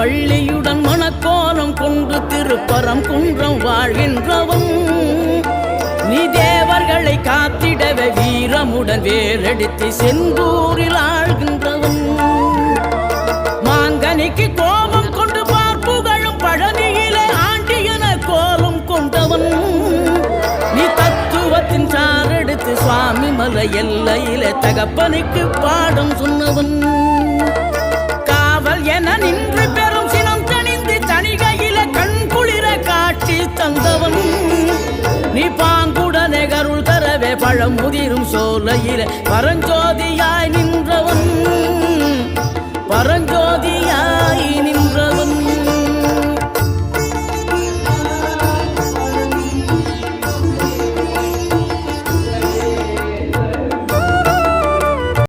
வள்ளியுடன் மணக்கோலம் கொண்டு திருப்பரம் குன்றம் வாழ்கின்றவன் நீ தேவர்களை காத்திடவே வீரமுடன் வேலெடுத்து செந்தூரில் ஆழ்கின்றவன் மாங்கனிக்கு கோபம் கொண்டு பார்ப்புகழும் பழனியிலே ஆண்டியன கோலம் கொண்டவன் நீ தத்துவத்தின் சாரெடுத்து சுவாமி மலை எல்லையிலே தகப்பனுக்கு பாடம் சொன்னவன் காவல் என நின்று பெரும் சினம் தணிந்து தணிகையில கண் குளிர காட்சி தந்தவன் நீ பாங்குடனே கருள் தரவே பழம் முதிரும் சோலையில பரஞ்சோதியாய்